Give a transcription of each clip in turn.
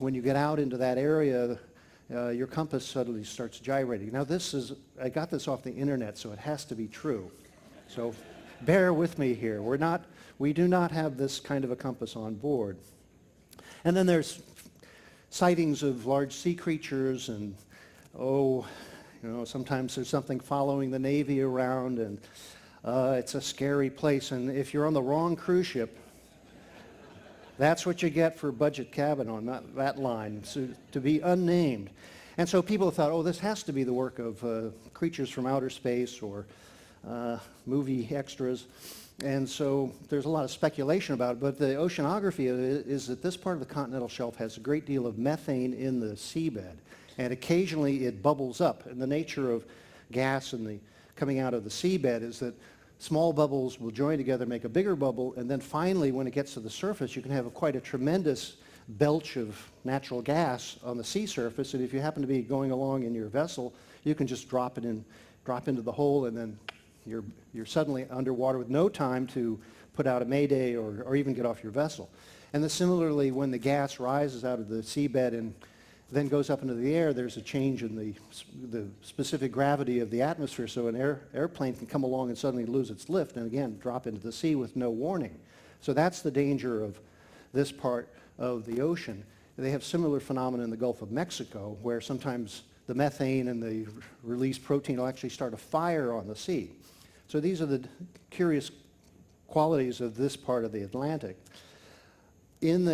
when you get out into that area, your compass suddenly starts gyrating. Now I got this off the internet, so it has to be true. So bear with me here. We do not have this kind of a compass on board. And then there's sightings of large sea creatures, and sometimes there's something following the Navy around, and it's a scary place. And if you're on the wrong cruise ship, that's what you get for budget cabin on that line, so to be unnamed. And so people thought, oh, this has to be the work of creatures from outer space or movie extras. And so there's a lot of speculation about it, but the oceanography is that this part of the continental shelf has a great deal of methane in the seabed, and occasionally it bubbles up. And the nature of gas coming out of the seabed is that small bubbles will join together, make a bigger bubble, and then finally, when it gets to the surface, you can have quite a tremendous belch of natural gas on the sea surface. And if you happen to be going along in your vessel, you can just drop into the hole, and then you're suddenly underwater with no time to put out a mayday or even get off your vessel. And then similarly, when the gas rises out of the seabed and then goes up into the air, there's a change in the specific gravity of the atmosphere, so an airplane can come along and suddenly lose its lift and again drop into the sea with no warning. So that's the danger of this part of the ocean. They have similar phenomena in the Gulf of Mexico, where sometimes the methane and the released protein will actually start a fire on the sea. So these are the curious qualities of this part of the Atlantic. In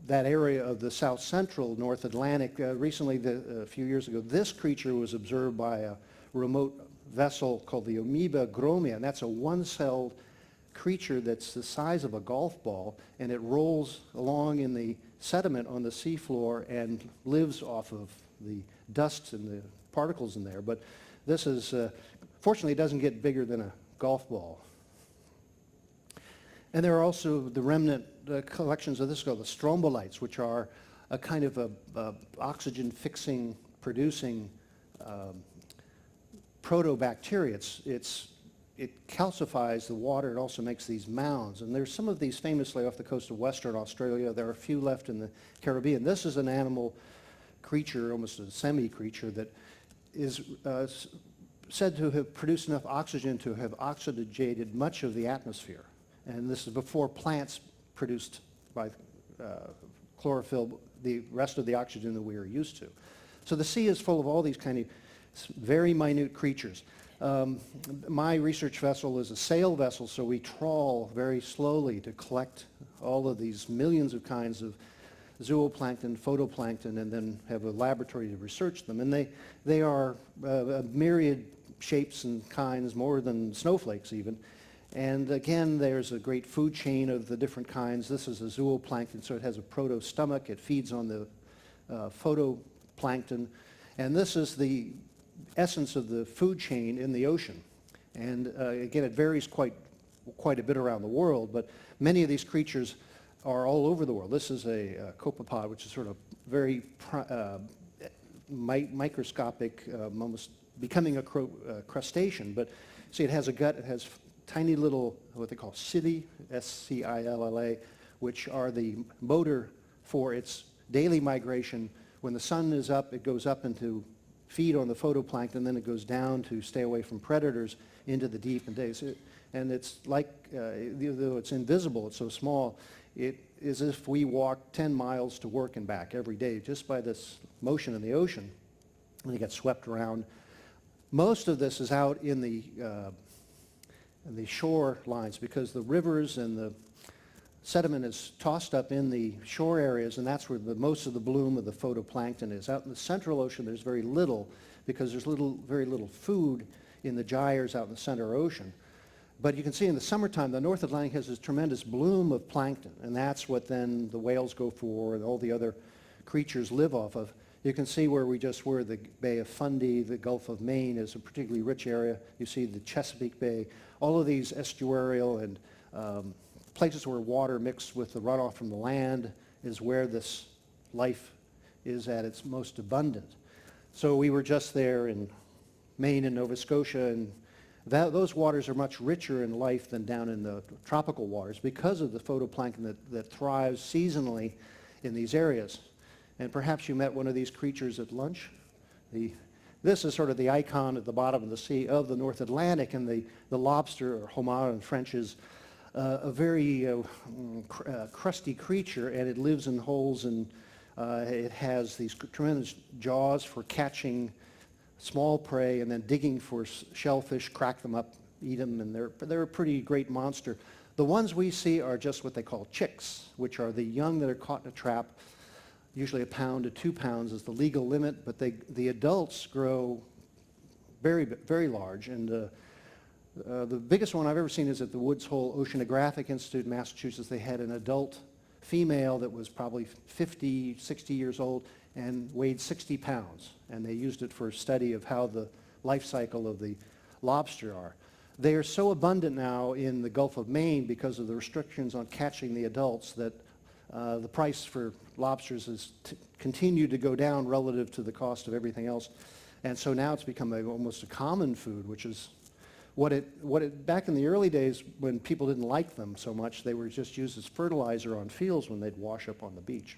that area of the south central North Atlantic, recently, a few years ago, this creature was observed by a remote vessel called the Amoeba gromia, and that's a one-celled creature that's the size of a golf ball, and it rolls along in the sediment on the seafloor and lives off of the dust and the particles in there. But this is, fortunately, it doesn't get bigger than a golf ball. And there are also the remnant collections of this called the strombolites, which are a kind of a oxygen-fixing, producing protobacteria. It calcifies the water. It also makes these mounds. And there's some of these famously off the coast of Western Australia. There are a few left in the Caribbean. This is an animal creature, almost a semi-creature, that is said to have produced enough oxygen to have oxygenated much of the atmosphere. And this is before plants produced by chlorophyll the rest of the oxygen that we are used to. So the sea is full of all these kind of very minute creatures. My research vessel is a sail vessel, so we trawl very slowly to collect all of these millions of kinds of zooplankton, phytoplankton, and then have a laboratory to research them. And they are a myriad shapes and kinds, more than snowflakes even. And again, there's a great food chain of the different kinds. This is a zooplankton, so it has a protostomach. It feeds on the phytoplankton. And this is the essence of the food chain in the ocean. And again, it varies quite a bit around the world, but many of these creatures are all over the world. This is a Copepod, which is sort of very microscopic, almost becoming a crustacean. But see, it has a gut, it has tiny little, what they call scilla, S-C-I-L-L-A, which are the motor for its daily migration. When the sun is up, it goes up into feed on the phytoplankton, then it goes down to stay away from predators into the deep and days. And it's like, though it's invisible, it's so small, it is as if we walk 10 miles to work and back every day just by this motion in the ocean. And you get swept around. Most of this is out in the shore lines, because the rivers and the sediment is tossed up in the shore areas, and that's where most of the bloom of the phytoplankton is. Out in the central ocean, there's very little, because there's very little food in the gyres out in the center ocean. But you can see in the summertime, the North Atlantic has this tremendous bloom of plankton, and that's what then the whales go for and all the other creatures live off of. You can see where we just were, the Bay of Fundy, the Gulf of Maine is a particularly rich area. You see the Chesapeake Bay, all of these estuarial and places where water mixed with the runoff from the land is where this life is at its most abundant. So we were just there in Maine and Nova Scotia, and those waters are much richer in life than down in the tropical waters because of the phytoplankton that thrives seasonally in these areas. And perhaps you met one of these creatures at lunch. This is sort of the icon at the bottom of the sea of the North Atlantic, and the lobster, or homard in French, is a very crusty creature, and it lives in holes, and it has these tremendous jaws for catching small prey and then digging for shellfish, crack them up, eat them, and they're a pretty great monster. The ones we see are just what they call chicks, which are the young that are caught in a trap. Usually 1 pound to 2 pounds is the legal limit, but the adults grow very, very large. And the biggest one I've ever seen is at the Woods Hole Oceanographic Institute in Massachusetts. They had an adult female that was probably 50, 60 years old and weighed 60 pounds. And they used it for a study of how the life cycle of the lobster are. They are so abundant now in the Gulf of Maine because of the restrictions on catching the adults that the price for lobsters has continued to go down relative to the cost of everything else. And so now it's become almost a common food, which is back in the early days when people didn't like them so much, they were just used as fertilizer on fields when they'd wash up on the beach.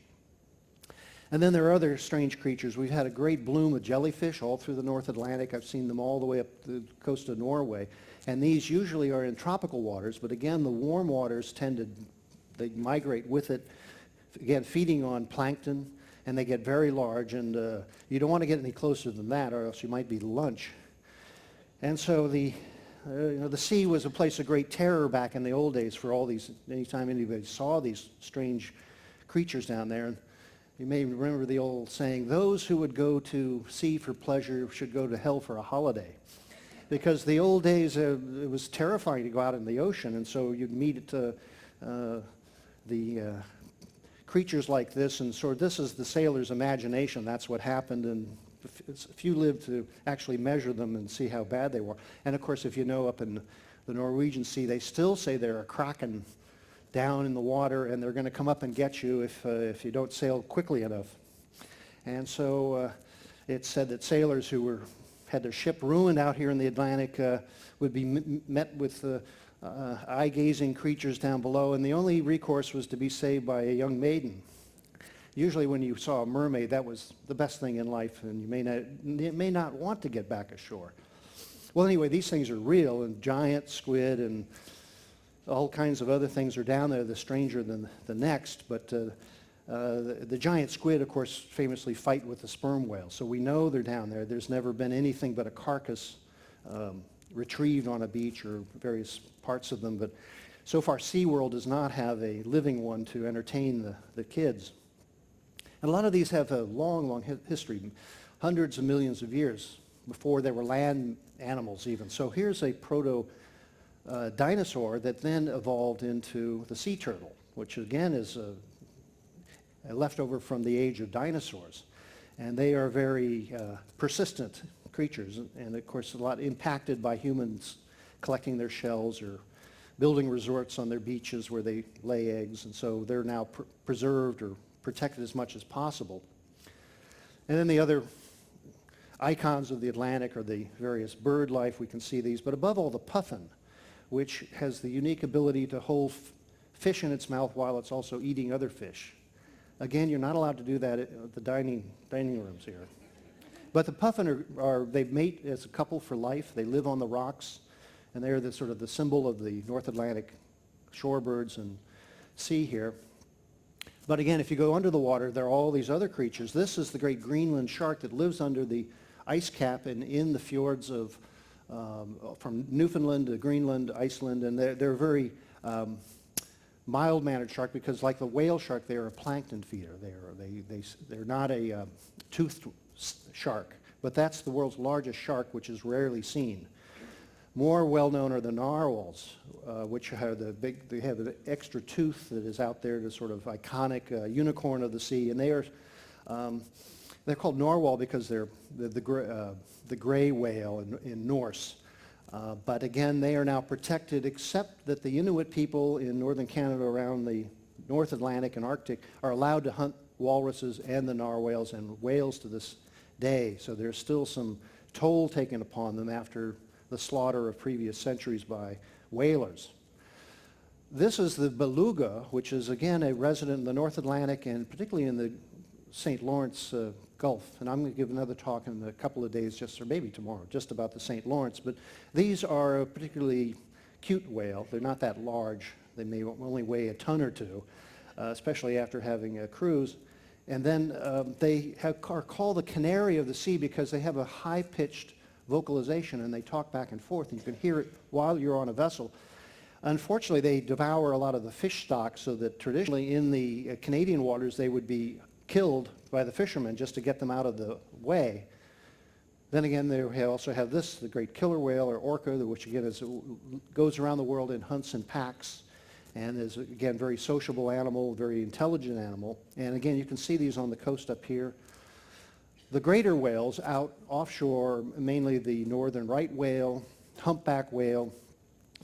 And then there are other strange creatures. We've had a great bloom of jellyfish all through the North Atlantic. I've seen them all the way up the coast of Norway. And these usually are in tropical waters, but again, the warm waters they migrate with it, again, feeding on plankton, and they get very large, and you don't want to get any closer than that, or else you might be lunch. And so the sea was a place of great terror back in the old days for all these, anytime anybody saw these strange creatures down there. And you may remember the old saying, those who would go to sea for pleasure should go to hell for a holiday. Because the old days, it was terrifying to go out in the ocean, and so you'd meet the creatures like this, and sort of this is the sailor's imagination. That's what happened, and if you lived to actually measure them and see how bad they were. And of course, if you know up in the Norwegian Sea, they still say there are kraken down in the water, and they're going to come up and get you if you don't sail quickly enough. And so it's said that sailors who had their ship ruined out here in the Atlantic would be met with eye-gazing creatures down below, and the only recourse was to be saved by a young maiden. Usually when you saw a mermaid, that was the best thing in life, and you may not want to get back ashore. Well, anyway, these things are real, and giant squid and all kinds of other things are down there, the stranger than the next, but the giant squid, of course, famously fight with the sperm whale, so we know they're down there. There's never been anything but a carcass retrieved on a beach or various parts of them, but so far SeaWorld does not have a living one to entertain the kids. And a lot of these have a long, long history, hundreds of millions of years before there were land animals even. So here's a proto-dinosaur that then evolved into the sea turtle, which again is a leftover from the age of dinosaurs. And they are very persistent creatures, and of course a lot impacted by humans collecting their shells or building resorts on their beaches where they lay eggs, and so they're now preserved or protected as much as possible. And then the other icons of the Atlantic are the various bird life. We can see these, but above all the puffin, which has the unique ability to hold fish in its mouth while it's also eating other fish. Again, you're not allowed to do that at the dining rooms here. But the puffin they mate as a couple for life. They live on the rocks, and they're the sort of the symbol of the North Atlantic shorebirds and sea here. But again, if you go under the water, there are all these other creatures. This is the great Greenland shark that lives under the ice cap and in the fjords of from Newfoundland to Greenland, Iceland, and they're very mild-mannered shark because, like the whale shark, they're a plankton feeder. They're not a toothed shark, but that's the world's largest shark, which is rarely seen. More well-known are the narwhals, which are they have an extra tooth that is out there, the sort of iconic unicorn of the sea, and they're called narwhal because they're the gray whale in Norse. But again, they are now protected, except that the Inuit people in northern Canada around the North Atlantic and Arctic are allowed to hunt walruses and the narwhals and whales to this day. So there's still some toll taken upon them after the slaughter of previous centuries by whalers. This is the beluga, which is again a resident in the North Atlantic and particularly in the St. Lawrence Gulf. And I'm going to give another talk in a couple of days, or maybe tomorrow, just about the St. Lawrence. But these are a particularly cute whale. They're not that large. They may only weigh a ton or two, especially after having a cruise. And then are called the canary of the sea because they have a high-pitched vocalization and they talk back and forth, and you can hear it while you're on a vessel. Unfortunately, they devour a lot of the fish stock, so that traditionally in the Canadian waters they would be killed by the fishermen just to get them out of the way. Then again, they also have this, the great killer whale, or orca, which again goes around the world and hunts in packs, and is again very sociable animal, very intelligent animal. And again, you can see these on the coast up here. The greater whales out offshore, mainly the northern right whale, humpback whale,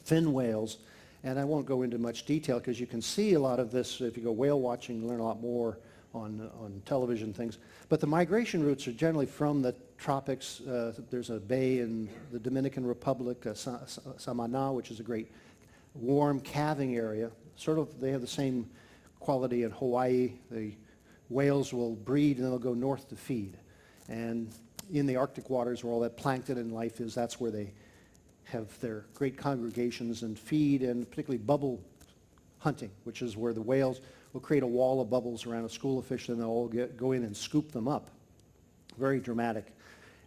fin whales, and I won't go into much detail because you can see a lot of this if you go whale watching, you learn a lot more on television things. But the migration routes are generally from the tropics. There's a bay in the Dominican Republic, Samana, which is a great warm calving area. Sort of, they have the same quality in Hawaii. The whales will breed and they'll go north to feed. And in the Arctic waters where all that plankton and life is, that's where they have their great congregations and feed, and particularly bubble hunting, which is where the whales will create a wall of bubbles around a school of fish and they'll all go in and scoop them up. Very dramatic.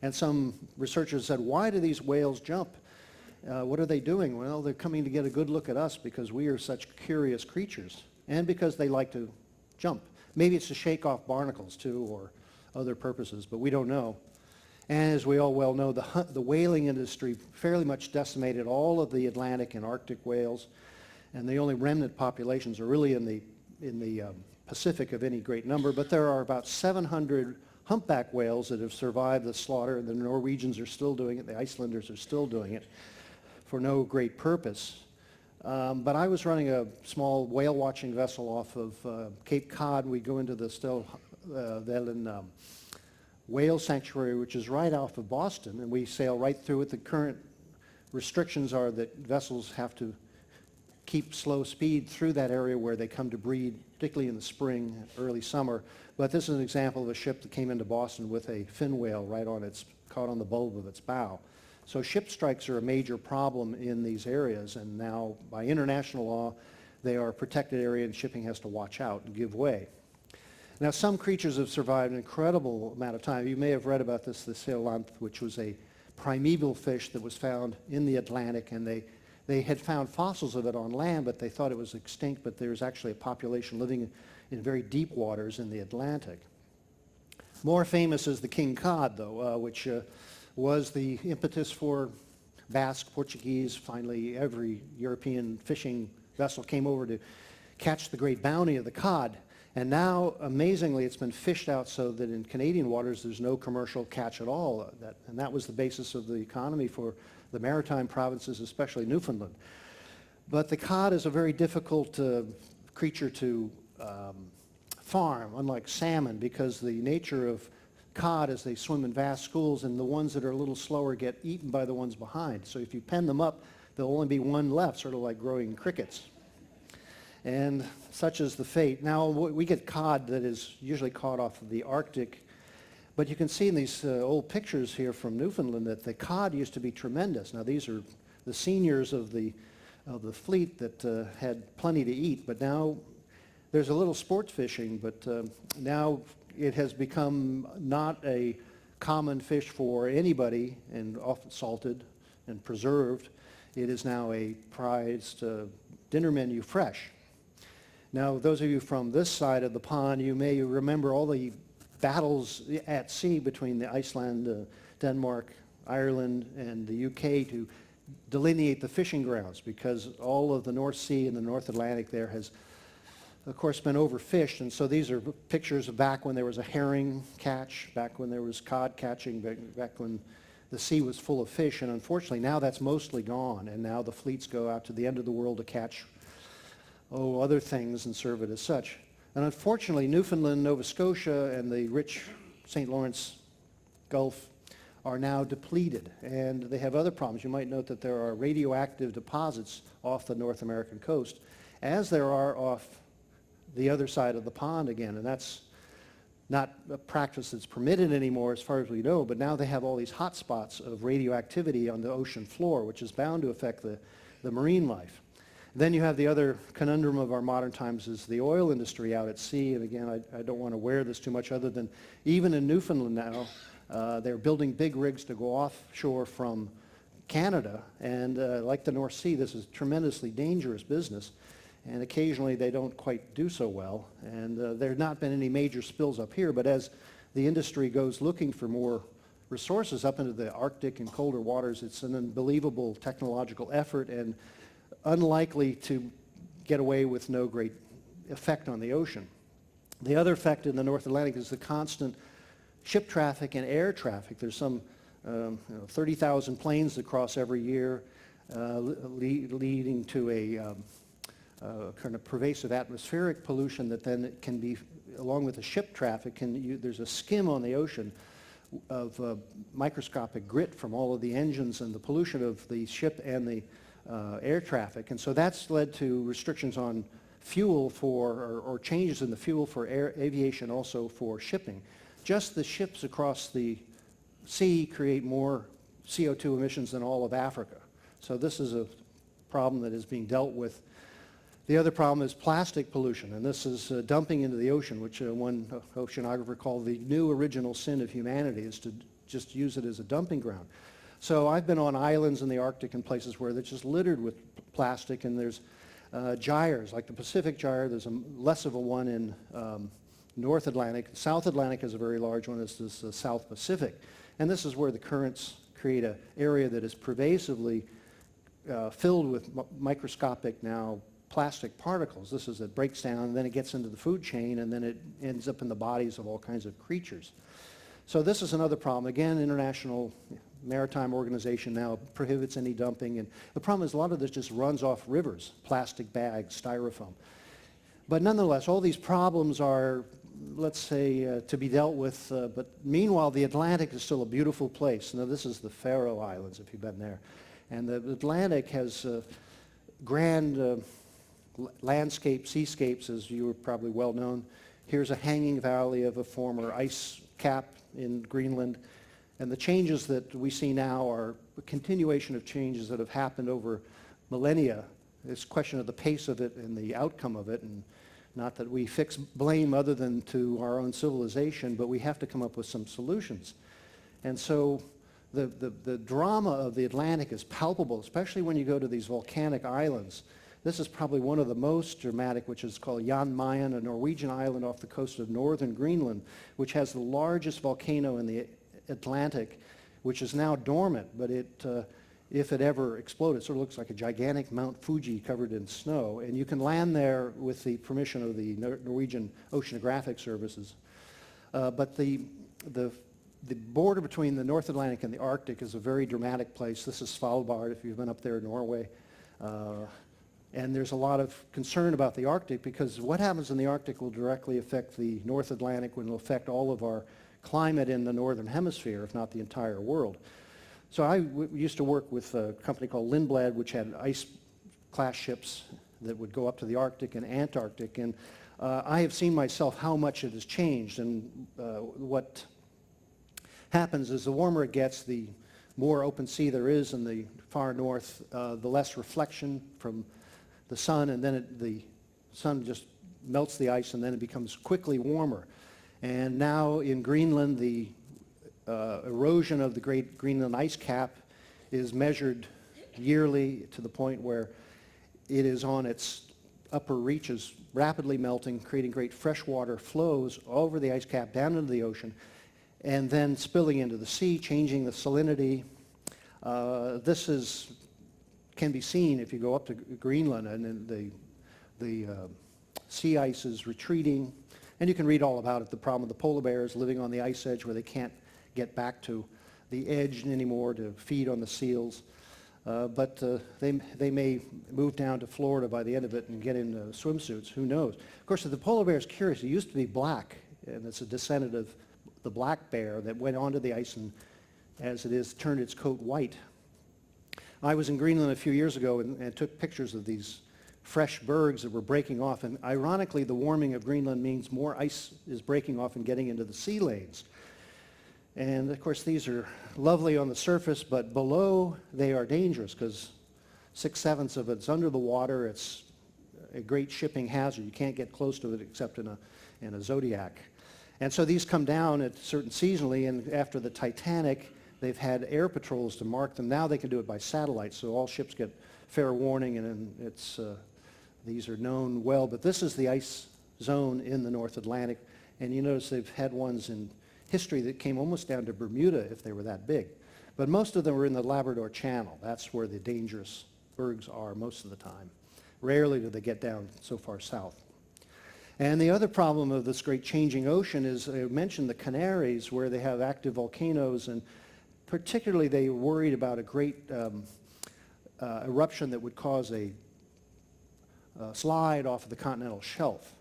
And some researchers said, why do these whales jump? What are they doing? Well, they're coming to get a good look at us because we are such curious creatures, and because they like to jump. Maybe it's to shake off barnacles too, or other purposes, but we don't know. And as we all well know, the whaling industry fairly much decimated all of the Atlantic and Arctic whales, and the only remnant populations are really in the Pacific of any great number. But there are about 700 humpback whales that have survived the slaughter. The Norwegians are still doing it. The Icelanders are still doing it for no great purpose. But I was running a small whale watching vessel off of Cape Cod. We go into the Stelvelen whale sanctuary, which is right off of Boston, and we sail right through it. The current restrictions are that vessels have to keep slow speed through that area where they come to breed, particularly in the spring, early summer. But this is an example of a ship that came into Boston with a fin whale right on caught on the bulb of its bow. So ship strikes are a major problem in these areas, and now by international law, they are a protected area and shipping has to watch out and give way. Now, some creatures have survived an incredible amount of time. You may have read about this, the Sealanth, which was a primeval fish that was found in the Atlantic, and they had found fossils of it on land, but they thought it was extinct, but there's actually a population living in very deep waters in the Atlantic. More famous is the king cod, though, which was the impetus for Basque, Portuguese, finally every European fishing vessel came over to catch the great bounty of the cod. And now, amazingly, it's been fished out so that in Canadian waters there's no commercial catch at all. And that was the basis of the economy for the maritime provinces, especially Newfoundland. But the cod is a very difficult creature to farm, unlike salmon, because the nature of cod is they swim in vast schools, and the ones that are a little slower get eaten by the ones behind. So if you pen them up, there'll only be one left, sort of like growing crickets. And such is the fate. Now, we get cod that is usually caught off of the Arctic, but you can see in these old pictures here from Newfoundland that the cod used to be tremendous. Now, these are the seniors of the fleet that had plenty to eat, but now there's a little sport fishing, but now it has become not a common fish for anybody, and often salted and preserved. It is now a prized dinner menu fresh. Now, those of you from this side of the pond, you may remember all the battles at sea between the Iceland, Denmark, Ireland, and the UK to delineate the fishing grounds, because all of the North Sea and the North Atlantic there has, of course, been overfished. And so these are pictures of back when there was a herring catch, back when there was cod catching, back when the sea was full of fish. And unfortunately, now that's mostly gone, and now the fleets go out to the end of the world to catch other things and serve it as such. And unfortunately, Newfoundland, Nova Scotia, and the rich St. Lawrence Gulf are now depleted, and they have other problems. You might note that there are radioactive deposits off the North American coast, as there are off the other side of the pond again. And that's not a practice that's permitted anymore as far as we know, but now they have all these hot spots of radioactivity on the ocean floor, which is bound to affect the marine life. Then you have the other conundrum of our modern times is the oil industry out at sea. And again, I don't want to wear this too much other than even in Newfoundland now, they're building big rigs to go offshore from Canada. And like the North Sea, this is tremendously dangerous business. And occasionally they don't quite do so well. And there have not been any major spills up here, but as the industry goes looking for more resources up into the Arctic and colder waters, it's an unbelievable technological effort and unlikely to get away with no great effect on the ocean. The other effect in the North Atlantic is the constant ship traffic and air traffic. There's some 30,000 planes that cross every year, leading to a kind of pervasive atmospheric pollution that then it can be, along with the ship traffic, there's a skim on the ocean of microscopic grit from all of the engines and the pollution of the ship and the air traffic. And so that's led to restrictions on fuel or changes in the fuel for aviation, also for shipping. Just the ships across the sea create more CO2 emissions than all of Africa. So this is a problem that is being dealt with. The other problem is plastic pollution, and this is dumping into the ocean, which one oceanographer called the new original sin of humanity, is to just use it as a dumping ground. So I've been on islands in the Arctic and places where they're just littered with plastic, and there's gyres, like the Pacific gyre. There's less of a one in North Atlantic. South Atlantic is a very large one. It's this South Pacific. And this is where the currents create an area that is pervasively filled with microscopic now plastic particles. This is, it breaks down, and then it gets into the food chain, and then it ends up in the bodies of all kinds of creatures. So this is another problem. Again, International Maritime Organization now prohibits any dumping, and the problem is a lot of this just runs off rivers, plastic bags, styrofoam. But nonetheless, all these problems are, let's say, to be dealt with, but meanwhile, the Atlantic is still a beautiful place. Now, this is the Pharaoh Islands, if you've been there. And the Atlantic has grand landscape, seascapes, as you are probably well known. Here's a hanging valley of a former ice cap in Greenland. And the changes that we see now are a continuation of changes that have happened over millennia. It's a question of the pace of it and the outcome of it, and not that we fix blame other than to our own civilization, but we have to come up with some solutions. And so the drama of the Atlantic is palpable, especially when you go to these volcanic islands. This is probably one of the most dramatic, which is called Jan Mayen, a Norwegian island off the coast of northern Greenland, which has the largest volcano in the Atlantic, which is now dormant, but if it ever exploded, it sort of looks like a gigantic Mount Fuji covered in snow. And you can land there with the permission of the Norwegian Oceanographic Services. But the border between the North Atlantic and the Arctic is a very dramatic place. This is Svalbard, if you've been up there in Norway. And there's a lot of concern about the Arctic, because what happens in the Arctic will directly affect the North Atlantic, and will affect all of our climate in the northern hemisphere, if not the entire world. So I used to work with a company called Lindblad, which had ice-class ships that would go up to the Arctic and Antarctic. And I have seen myself how much it has changed. And what happens is the warmer it gets, the more open sea there is in the far north, the less reflection from the sun, and then the sun just melts the ice, and then it becomes quickly warmer. And now in Greenland, the erosion of the great Greenland ice cap is measured yearly to the point where it is on its upper reaches, rapidly melting, creating great freshwater flows over the ice cap down into the ocean, and then spilling into the sea, changing the salinity. This can be seen if you go up to Greenland, and then the sea ice is retreating. And you can read all about it, the problem of the polar bears living on the ice edge where they can't get back to the edge anymore to feed on the seals. But they may move down to Florida by the end of it and get in swimsuits, who knows. Of course, the polar bear is curious. It used to be black, and it's a descendant of the black bear that went onto the ice and, as it is, turned its coat white. I was in Greenland a few years ago and took pictures of these fresh bergs that were breaking off. And ironically, the warming of Greenland means more ice is breaking off and getting into the sea lanes. And of course, these are lovely on the surface, but below they are dangerous because 6/7 of it's under the water. It's a great shipping hazard. You can't get close to it except in a Zodiac. And so these come down at certain seasonally, and after the Titanic, they've had air patrols to mark them. Now they can do it by satellite, so all ships get fair warning, and it's these are known well. But this is the ice zone in the North Atlantic, and you notice they've had ones in history that came almost down to Bermuda if they were that big. But most of them were in the Labrador Channel. That's where the dangerous bergs are most of the time. Rarely do they get down so far south. And the other problem of this great changing ocean is, I mentioned the Canaries, where they have active volcanoes, and particularly they were worried about a great eruption that would cause a slide off of the continental shelf.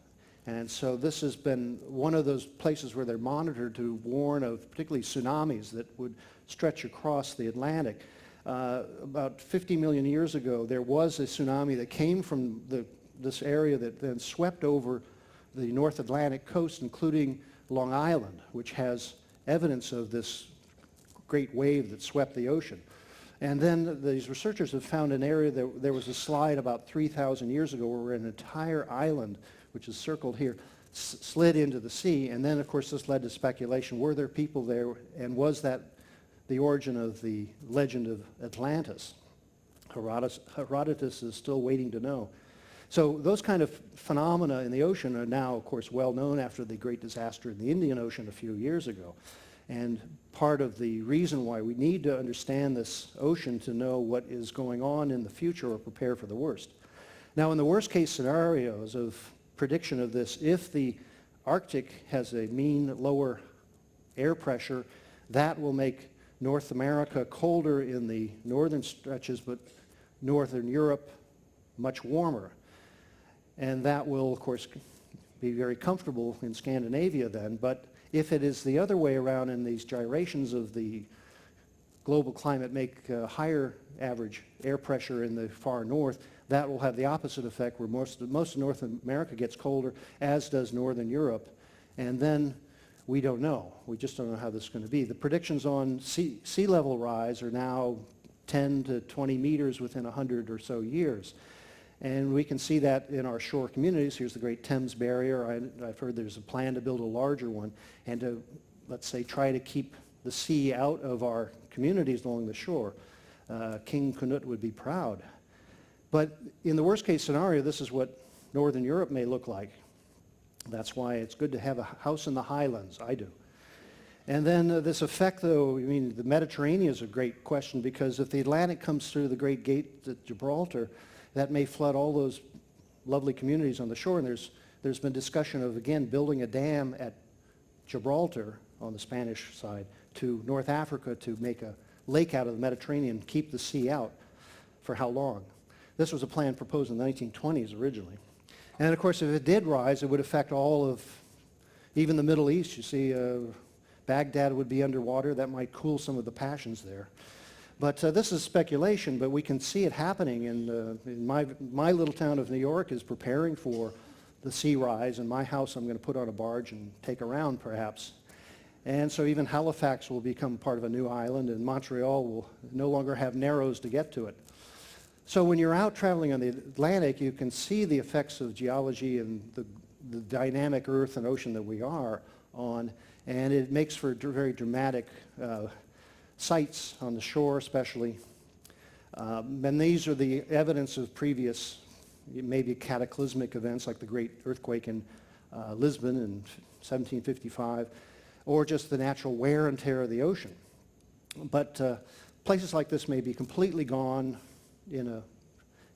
And so this has been one of those places where they're monitored to warn of particularly tsunamis that would stretch across the Atlantic. About 50 million years ago, there was a tsunami that came from this area that then swept over the North Atlantic coast, including Long Island, which has evidence of this great wave that swept the ocean. And then these researchers have found an area that there was a slide about 3,000 years ago where an entire island, which is circled here, slid into the sea. And then, of course, this led to speculation. Were there people there, and was that the origin of the legend of Atlantis? Herodotus is still waiting to know. So those kind of phenomena in the ocean are now, of course, well known after the great disaster in the Indian Ocean a few years ago. And part of the reason why we need to understand this ocean to know what is going on in the future or prepare for the worst. Now, in the worst case scenarios of prediction of this, if the Arctic has a mean lower air pressure, that will make North America colder in the northern stretches, but northern Europe much warmer. And that will, of course, be very comfortable in Scandinavia then. But if it is the other way around and these gyrations of the global climate make higher average air pressure in the far north, that will have the opposite effect where most of North America gets colder, as does northern Europe. And then we don't know. We just don't know how this is going to be. The predictions on sea level rise are now 10 to 20 meters within 100 or so years. And we can see that in our shore communities. Here's the Great Thames Barrier. I've heard there's a plan to build a larger one and to, let's say, try to keep the sea out of our communities along the shore. King Canute would be proud. But in the worst case scenario, this is what northern Europe may look like. That's why it's good to have a house in the highlands. I do. And then this effect, though, I mean, the Mediterranean is a great question, because if the Atlantic comes through the Great Gate at Gibraltar, that may flood all those lovely communities on the shore. And there's been discussion of, again, building a dam at Gibraltar on the Spanish side to North Africa to make a lake out of the Mediterranean, keep the sea out. For how long? This was a plan proposed in the 1920s originally. And of course, if it did rise, it would affect all of, even the Middle East. You see, Baghdad would be underwater. That might cool some of the passions there. But this is speculation, but we can see it happening. In my little town of New York is preparing for the sea rise, and my house I'm going to put on a barge and take around perhaps. And so even Halifax will become part of a new island, and Montreal will no longer have narrows to get to it. So when you're out traveling on the Atlantic, you can see the effects of geology and the dynamic earth and ocean that we are on, and it makes for very dramatic sights on the shore especially. And these are the evidence of previous, maybe cataclysmic events like the great earthquake in Lisbon in 1755, or just the natural wear and tear of the ocean. But places like this may be completely gone in a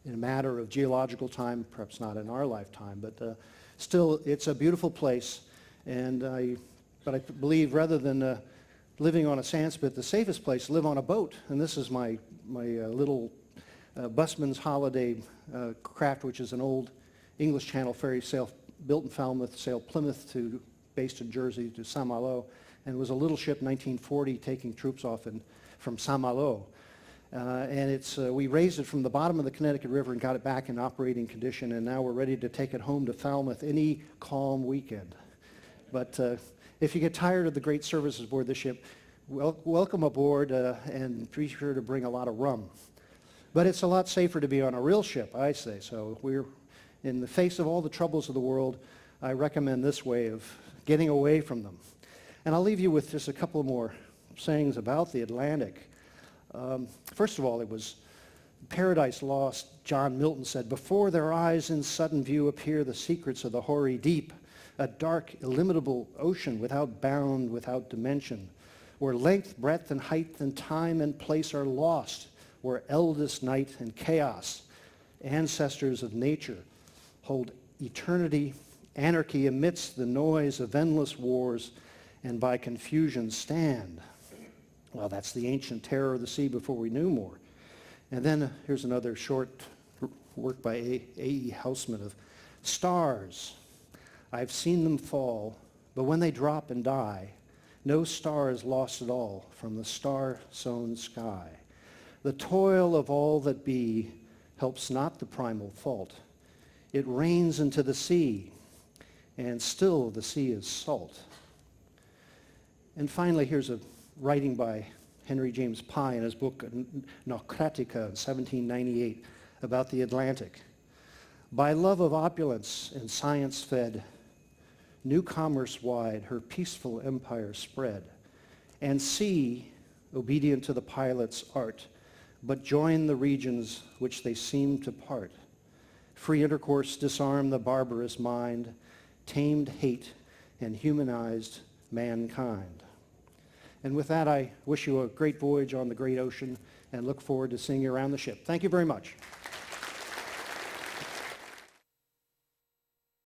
matter of geological time, perhaps not in our lifetime, but still it's a beautiful place. And but I believe rather than living on a sandspit, the safest place, live on a boat. And this is my little busman's holiday craft, which is an old English Channel ferry built in Falmouth, sailed Plymouth based in Jersey to Saint-Malo, and it was a little ship, 1940, taking troops off from Saint-Malo. We raised it from the bottom of the Connecticut River and got it back in operating condition, and now we're ready to take it home to Falmouth any calm weekend. But if you get tired of the great services aboard the ship, welcome aboard, and be sure to bring a lot of rum. But it's a lot safer to be on a real ship, I say. So in the face of all the troubles of the world, I recommend this way of getting away from them. And I'll leave you with just a couple more sayings about the Atlantic. First of all, it was Paradise Lost. John Milton said, "Before their eyes in sudden view appear the secrets of the hoary deep, a dark, illimitable ocean without bound, without dimension, where length, breadth, and height, and time and place are lost, where eldest night and chaos, ancestors of nature, hold eternity, anarchy amidst the noise of endless wars, and by confusion stand." Well, that's the ancient terror of the sea before we knew more. And then here's another short work by A.E. Houseman of stars. I've seen them fall, but when they drop and die, no star is lost at all from the star-sown sky. The toil of all that be helps not the primal fault. It rains into the sea, and still the sea is salt. And finally, here's a writing by Henry James Pye in his book Naucratica in 1798 about the Atlantic. By love of opulence and science fed, new commerce wide her peaceful empire spread, and sea, obedient to the pilot's art, but join the regions which they seem to part. Free intercourse disarmed the barbarous mind, tamed hate, and humanized mankind. And with that, I wish you a great voyage on the great ocean and look forward to seeing you around the ship. Thank you very much.